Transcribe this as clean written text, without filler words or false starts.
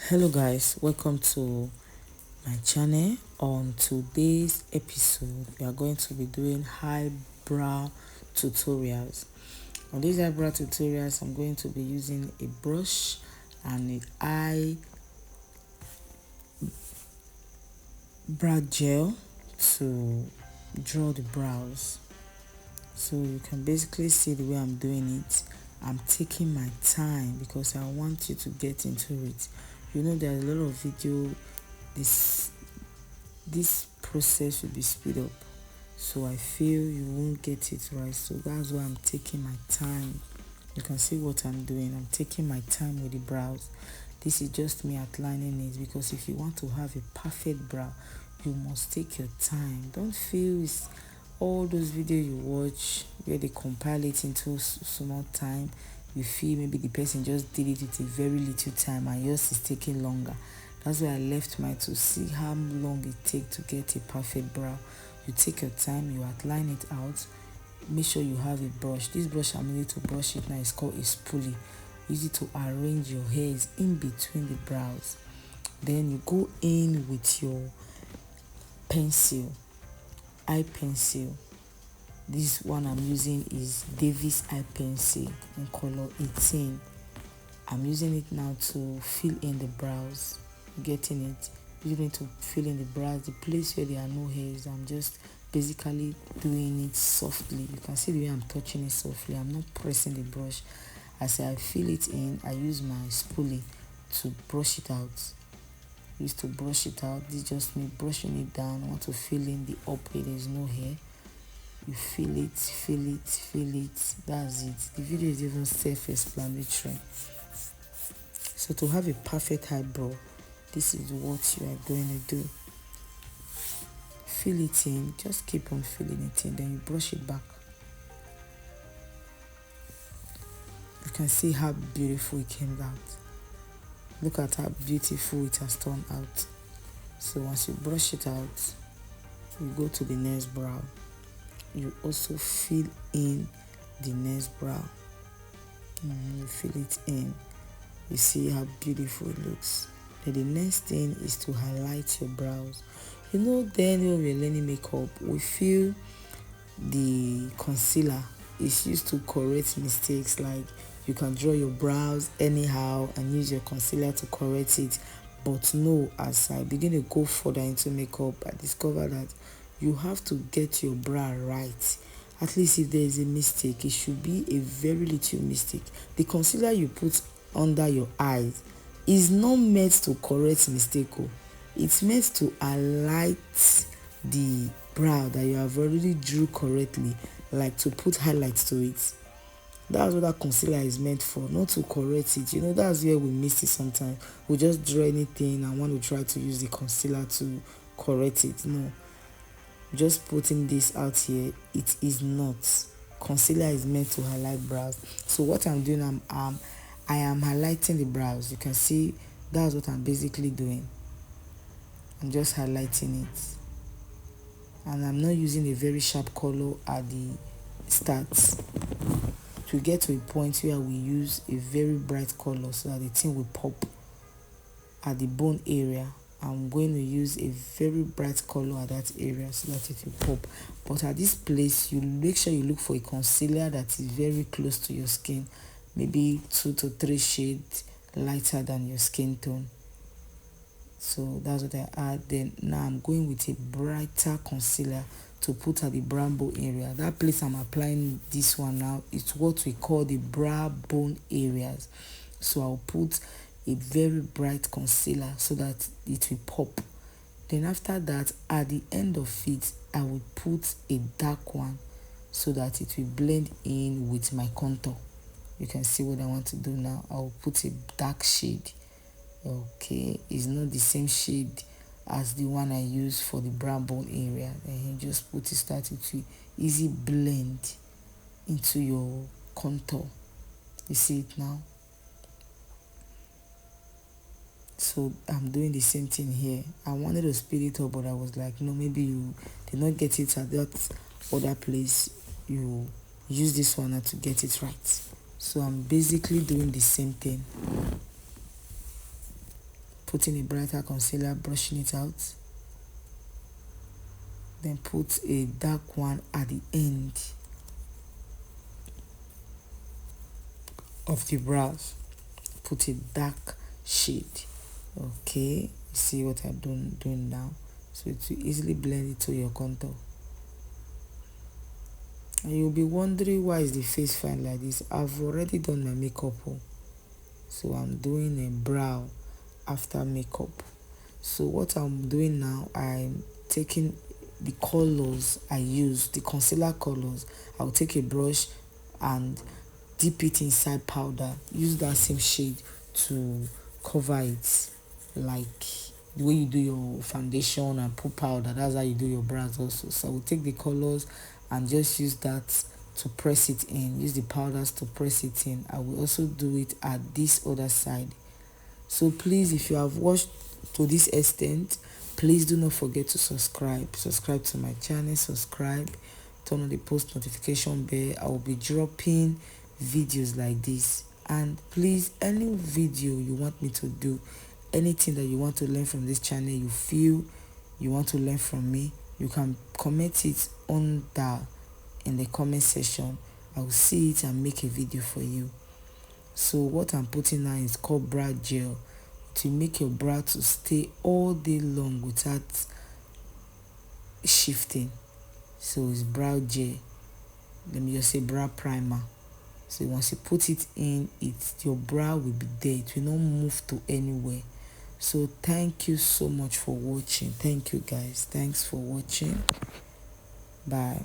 Hello guys, welcome to my channel. On today's episode we are going to be doing eyebrow tutorials. On these eyebrow tutorials I'm going to be using a brush and an eyebrow gel to draw the brows. So you can basically see the way I'm doing it. I'm taking my time because I want you to get into it. You know, there's a lot of video. This process will be speed up, so I feel you won't get it right. So that's why I'm taking my time. You can see what I'm doing. I'm taking my time with the brows. This is just me outlining it, because if you want to have a perfect brow, you must take your time. Don't feel it's all those videos you watch where they compile it into small time. You feel maybe the person just did it with a very little time and yours is taking longer. That's why I left mine to see how long it takes to get a perfect brow. You take your time, you outline it out. Make sure you have a brush. This brush I'm using to brush it now is called a spoolie. Use it to arrange your hairs in between the brows. Then you go in with your pencil, eye pencil. This one I'm using is Davis eye pencil in color 18. I'm using it now to fill in the brows. Getting it, using it to fill in the brows, the place where there are no hairs. I'm just basically doing it softly. You can see the way I'm touching it softly. I'm not pressing the brush. As I fill it in, I use my spoolie to brush it out. Used to brush it out. This is just me brushing it down. I want to fill in the up where there's no hair. You feel it, feel it, feel it. That's it. The video is even self-explanatory. So to have a perfect eyebrow, this is what you are going to do. Fill it in, just keep on filling it in, then you brush it back. You can see how beautiful it came out. Look at how beautiful it has turned out. So once you brush it out, you go to the next brow. You also fill in the next brow. You fill it in. You see how beautiful it looks. Then the next thing is to highlight your brows. You know, then when we're learning makeup, we feel the concealer is used to correct mistakes. Like you can draw your brows anyhow and use your concealer to correct it. But no, as I begin to go further into makeup, I discovered that you have to get your brow right. At least if there is a mistake, it should be a very little mistake. The concealer you put under your eyes is not meant to correct mistake. It's meant to highlight the brow that you have already drew correctly, like to put highlights to it. That's what that concealer is meant for, not to correct it. You know, that's where we miss it sometimes. We just draw anything and want to try to use the concealer to correct it. No, just putting this out here, it is not. Concealer is meant to highlight brows. So what I'm doing, I am highlighting the brows. You can see that's what I'm basically doing. I'm just highlighting it, and I'm not using a very sharp color at the start. To get to a point where we use a very bright color so that the thing will pop at the bone area, I'm going to use a very bright color at that area so that it will pop. But at this place, you make sure you look for a concealer that is very close to your skin, maybe 2 to 3 shades lighter than your skin tone. So that's what I add. Then now I'm going with a brighter concealer to put at the brow bone area. That place I'm applying this one now is what we call the brow bone areas. So I'll put a very bright concealer so that it will pop. Then after that, at the end of it, I will put a dark one so that it will blend in with my contour. You can see what I want to do now. I'll put a dark shade. Okay, it's not the same shade as the one I use for the brow bone area. And you just put it, start it to easy blend into your contour. You see it now? So I'm doing the same thing here. I wanted to speed it up, but I was like, no, maybe you did not get it at that other place. You use this one to get it right. So I'm basically doing the same thing. putting a brighter concealer, brushing it out, then put a dark one at the end of the brows. Put a dark shade. Okay, see what I'm doing now? So it will easily blend it to your contour. And you'll be wondering, why is the face fine like this? I've already done my makeup, so I'm doing a brow after makeup. So what I'm doing now, I'm taking the colors I use, the concealer colors. I'll take a brush and dip it inside powder. Use that same shade to cover it, like the way you do your foundation and put powder. That's how you do your brows also. So I will take the colors and just use that to press it in. Use the powders to press it in. I will also do it at this other side. So please, if you have watched to this extent, please do not forget to subscribe to my channel. Subscribe, turn on the post notification bell. I will be dropping videos like this. And please, any video you want me to do, anything that you want to learn from this channel, you feel you want to learn from me, you can comment it on in the comment section. I will see it and make a video for you. So what I'm putting now is called brow gel, to make your brow to stay all day long without shifting. So it's brow gel. Let me just say brow primer. So once you put it in, your brow will be there. It will not move to anywhere. So thank you so much for watching. Thank you guys. Thanks for watching. Bye.